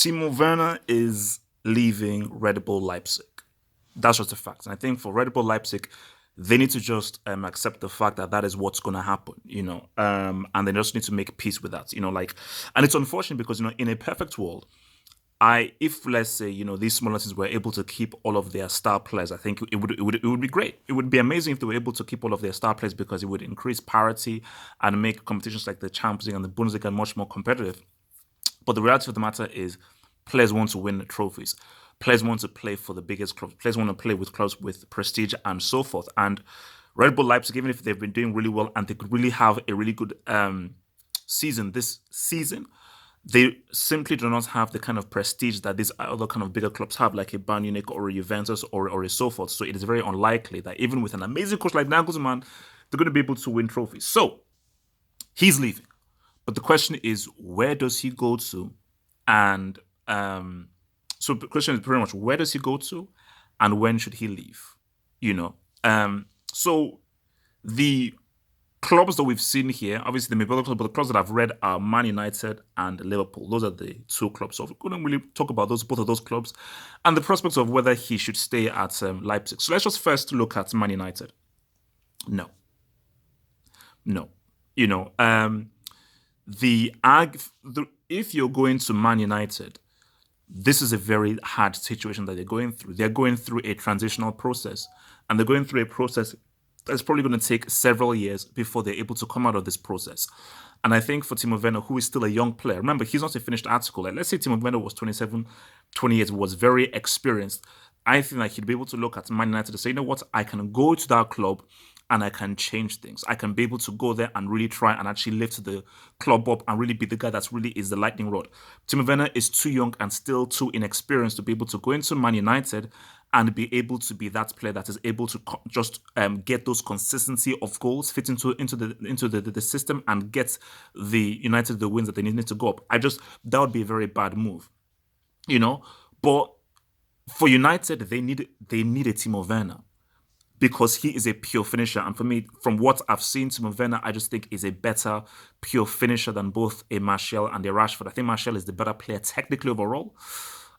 Timo Werner is leaving Red Bull Leipzig. That's just a fact. And I think for Red Bull Leipzig, they need to just accept the fact that that is what's going to happen, and they just need to make peace with that, and it's unfortunate because, in a perfect world, if let's say, these smaller teams were able to keep all of their star players, I think it would be great. It would be amazing if they were able to keep all of their star players because it would increase parity and make competitions like the Champions League and the Bundesliga much more competitive. But the reality of the matter is, players want to win trophies. Players want to play for the biggest clubs. Players want to play with clubs with prestige and so forth. And Red Bull Leipzig, even if they've been doing really well and they could really have a really good season this season, they simply do not have the kind of prestige that these other kind of bigger clubs have, like a Bayern Munich or a Juventus or a so forth. So it is very unlikely that even with an amazing coach like Nagelsmann, they're going to be able to win trophies. So he's leaving. But the question is, where does he go to? And so the question is pretty much, where does he go to, and when should he leave? You know. So the clubs that we've seen here, obviously the maybe other clubs, but the clubs that I've read are Man United and Liverpool. Those are the two clubs. So we're going to really talk about both of those clubs, and the prospects of whether he should stay at Leipzig. So let's just first look at Man United. No, no. You know, if you're going to Man United, this is a very hard situation that they're going through. They're going through a transitional process, and they're going through a process that's probably going to take several years before they're able to come out of this process. And I think for Timo Werner, who is still a young player, remember, he's not a finished article. Like, let's say Timo Werner was 27, 28, was very experienced. I think that he'd be able to look at Man United and say, you know what, I can go to that club and I can change things. I can be able to go there and really try and actually lift the club up and really be the guy that's really is the lightning rod. Timo Werner is too young and still too inexperienced to be able to go into Man United and be able to be that player that is able to just get those consistency of goals, fit into the system, and get the United the wins that they need to go up. That would be a very bad move, you know. But for United, they need a Timo Werner, because he is a pure finisher. And for me, from what I've seen, Timo Werner, I just think is a better pure finisher than both a Martial and a Rashford. I think Martial is the better player technically overall.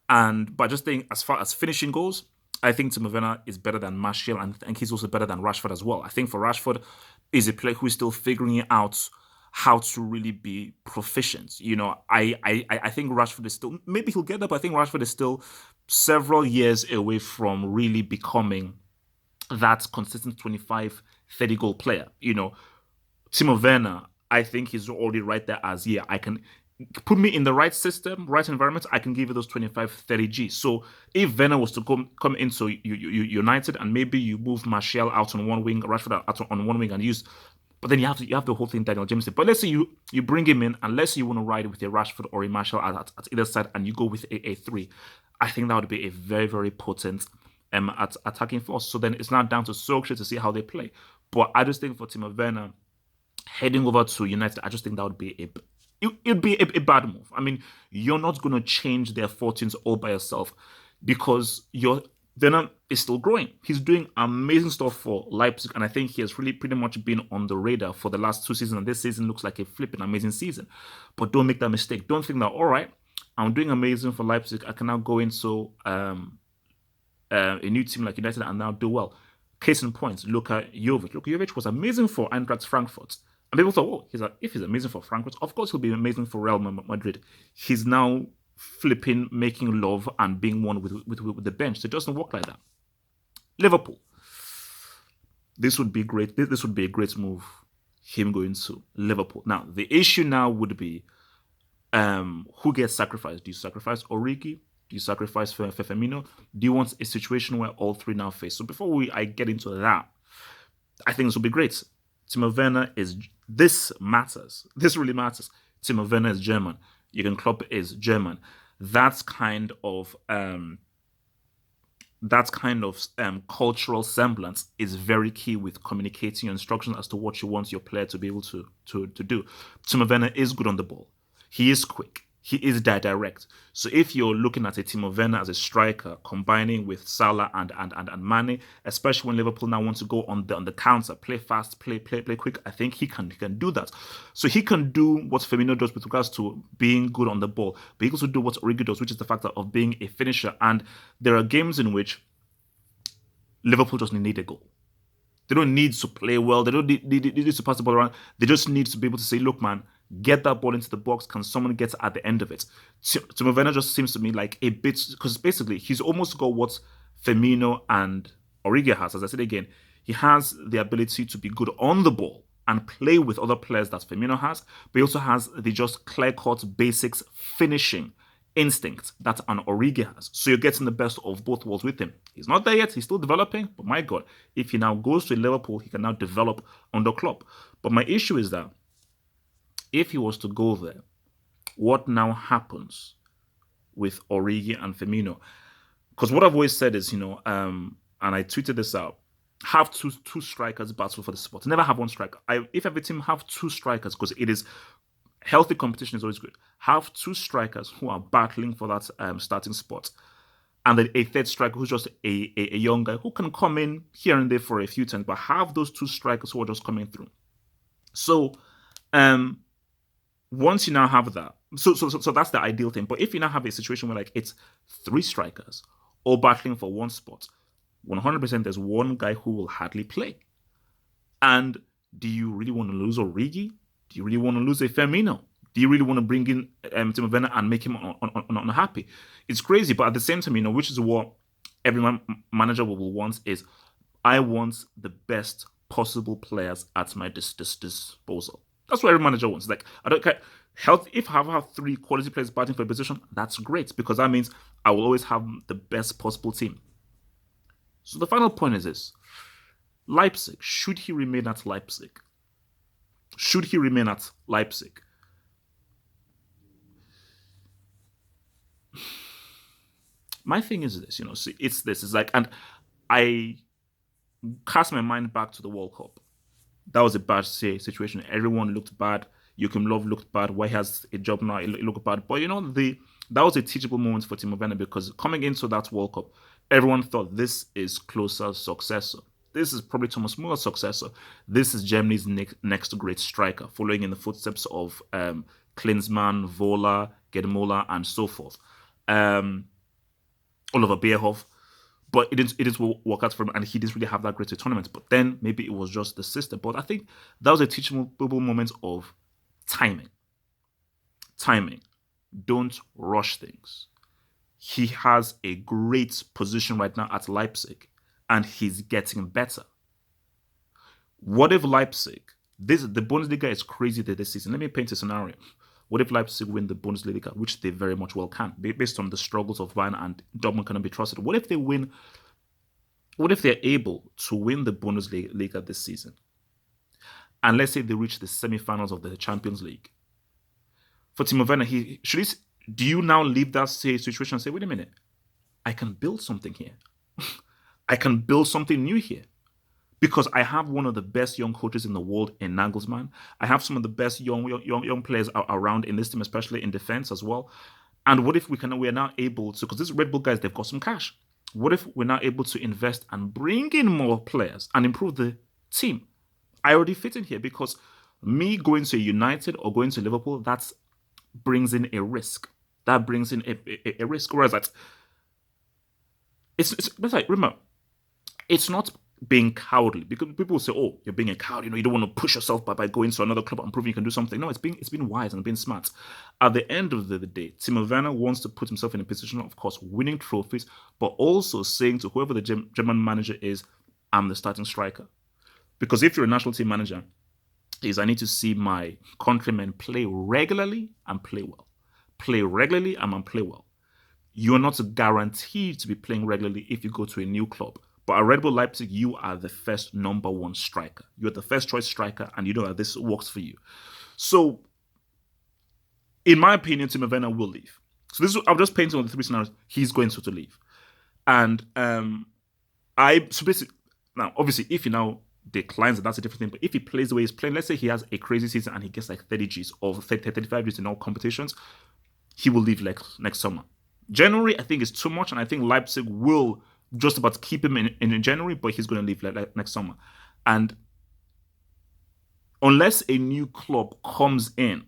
But I just think as far as finishing goes, I think Timo Werner is better than Martial, and I think he's also better than Rashford as well. I think for Rashford, is a player who is still figuring out how to really be proficient. You know, I think Rashford is still, maybe he'll get there, but I think Rashford is still several years away from really becoming that consistent 25, 30 goal player. You know, Timo Werner, I think he's already right there as, yeah, I can put me in the right system, right environment, I can give you those 25, 30 G. So if Werner was to come into United, and maybe you move Martial out on one wing, Rashford out on one wing, and use, but then you have the whole thing Daniel James did. But let's say you bring him in, and let's say you want to ride with a Rashford or a Martial at either side, and you go with a three. I think that would be a very, very potent at attacking force. So then it's not down to Solskjaer to see how they play. But I just think for Timo Werner heading over to United, I just think that would be it'd be a bad move. I mean, you're not going to change their fortunes all by yourself, because Werner is still growing. He's doing amazing stuff for Leipzig, and I think he has really pretty much been on the radar for the last two seasons, and this season looks like a flipping amazing season. But don't make that mistake. Don't think that, all right, I'm doing amazing for Leipzig, I can now go into a new team like United and now do well. Case in point, look at Jovic. Look, Jovic was amazing for Eintracht Frankfurt. And people thought, oh, if he's amazing for Frankfurt, of course he'll be amazing for Real Madrid. He's now flipping, making love and being one with the bench. So it doesn't work like that. Liverpool. This would be great. This would be a great move, him going to Liverpool. Now, the issue now would be who gets sacrificed. Do you sacrifice Origi? Do you sacrifice Firmino? Do you want a situation where all three now face? So before I get into that, I think this will be great. Timo Werner this matters. This really matters. Timo Werner is German. Jurgen Klopp is German. That's kind of cultural semblance is very key with communicating your instructions as to what you want your player to be able to do. Timo Werner is good on the ball. He is quick. he is that direct. So if you're looking at a Timo Werner as a striker, combining with Salah and Mane, especially when Liverpool now want to go on the counter, play fast, play quick, I think he can do that. So he can do what Firmino does with regards to being good on the ball, but he can also do what Origi does, which is the factor of being a finisher. And there are games in which Liverpool just need a goal. They don't need to play well. They don't need to pass the ball around. They just need to be able to say, look, man, get that ball into the box. Can someone get at the end of it? Timo Werner just seems to me like a bit, because basically he's almost got what Firmino and Origi has. As I said again, he has the ability to be good on the ball and play with other players that Firmino has, but he also has the just clear-cut basics finishing instinct that an Origi has. So you're getting the best of both worlds with him. He's not there yet. He's still developing. But my God, if he now goes to Liverpool, he can now develop under Klopp. But my issue is that if he was to go there, what now happens with Origi and Firmino? Because what I've always said is, and I tweeted this out, have two strikers battle for the spot. Never have one striker. If every team have two strikers, because it is healthy competition is always good. Have two strikers who are battling for that starting spot. And then a third striker who's just a young guy who can come in here and there for a few times, but have those two strikers who are just coming through. So once you now have that, so that's the ideal thing. But if you now have a situation where like it's three strikers all battling for one spot, 100% there's one guy who will hardly play. And do you really want to lose Origi? Do you really want to lose a Firmino? Do you really want to bring in Timo Werner and make him unhappy? It's crazy, but at the same time, which is what every manager will want is, I want the best possible players at my disposal. That's what every manager wants. Like, I don't care. If I have three quality players batting for a position, that's great, because that means I will always have the best possible team. So the final point is this. Leipzig, should he remain at Leipzig? Should he remain at Leipzig? My thing is this, see, it's like, and I cast my mind back to the World Cup. That was a bad situation. Everyone looked bad. Joachim Löw looked bad. Why he has a job now? It looked bad. But that was a teachable moment for Timo Werner, because coming into that World Cup, everyone thought this is Klose's successor. This is probably Thomas Muller's successor. This is Germany's next great striker, following in the footsteps of Klinsmann, Vola, Gedmola, and so forth. Oliver Bierhoff. But it didn't work out for him, and he didn't really have that great a tournament. But then maybe it was just the system. But I think that was a teachable moment of timing. Timing. Don't rush things. He has a great position right now at Leipzig, and he's getting better. What if Leipzig, the Bundesliga is crazy this season. Let me paint a scenario. What if Leipzig win the Bundesliga, which they very much well can, based on the struggles of Bayern, and Dortmund cannot be trusted? What if they win? What if they're able to win the Bundesliga this season? And let's say they reach the semi-finals of the Champions League. For Timo Werner, do you now leave that situation and say, wait a minute, I can build something here. I can build something new here. Because I have one of the best young coaches in the world in Nagelsmann. I have some of the best young players around in this team, especially in defense as well. And what if we're now able to, because these Red Bull guys, they've got some cash. What if we're now able to invest and bring in more players and improve the team? I already fit in here, because me going to United or going to Liverpool, that brings in a risk. That brings in a risk. Whereas it's like, remember, it's not being cowardly, because people will say, oh, you're being a coward, you don't want to push yourself by going to another club and proving you can do something. No, it's been wise and being smart. At the end of the day, Timo Werner wants to put himself in a position of course, winning trophies, but also saying to whoever the German manager is, I'm the starting striker. Because if you're a national team manager, I need to see my countrymen play regularly and play well. Play regularly and play well. You're not guaranteed to be playing regularly if you go to a new club. But at Red Bull Leipzig, you are the first number one striker. You're the first choice striker, and you know that this works for you. So, in my opinion, Timo Werner will leave. So I'm just painting on the three scenarios. He's going to leave. And basically, now, obviously, if he now declines, that's a different thing. But if he plays the way he's playing, let's say he has a crazy season and he gets like 30 Gs or 35 Gs in all competitions, he will leave next summer. January, I think, is too much, and I think Leipzig will just about keep him in January, but he's going to leave next summer. And unless a new club comes in,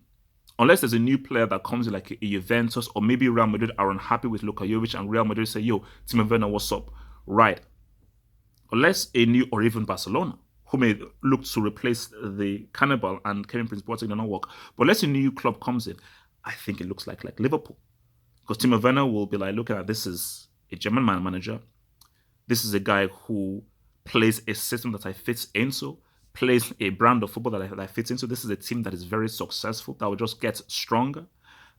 unless there's a new player that comes in like a Juventus or maybe Real Madrid are unhappy with Luka Jovic and Real Madrid say, yo, Timo Werner, what's up? Right. Unless a new, or even Barcelona, who may look to replace the Cannibal and Kevin Prince Boateng, don't work. But unless a new club comes in, I think it looks like Liverpool. Because Timo Werner will be like, look at this is a German manager. This is a guy who plays a system that I fit into, plays a brand of football that I fit into. This is a team that is very successful, that will just get stronger.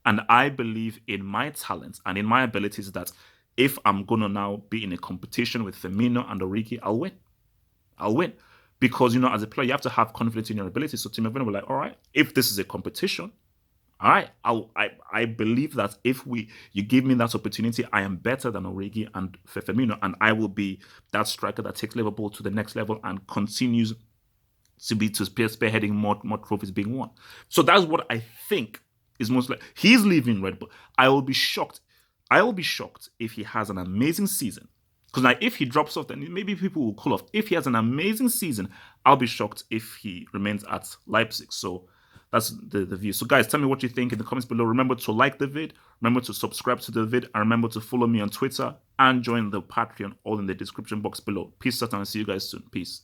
And I believe in my talents and in my abilities that if I'm going to now be in a competition with Firmino and Origi, I'll win. I'll win. Because, as a player, you have to have confidence in your abilities. So Timo Werner will be like, all right, if this is a competition, all right, I believe that if you give me that opportunity, I am better than Origi and Firmino, and I will be that striker that takes Liverpool to the next level and continues to be spearheading more trophies being won. So that's what I think is most likely. He's leaving Red Bull. I will be shocked. I will be shocked if he has an amazing season. Because now, if he drops off, then maybe people will cool off. If he has an amazing season, I'll be shocked if he remains at Leipzig. So that's the view. So guys, tell me what you think in the comments below. Remember to like the vid, remember to subscribe to the vid, and remember to follow me on Twitter and join the Patreon, all in the description box below. Peace out, and I'll see you guys soon. Peace.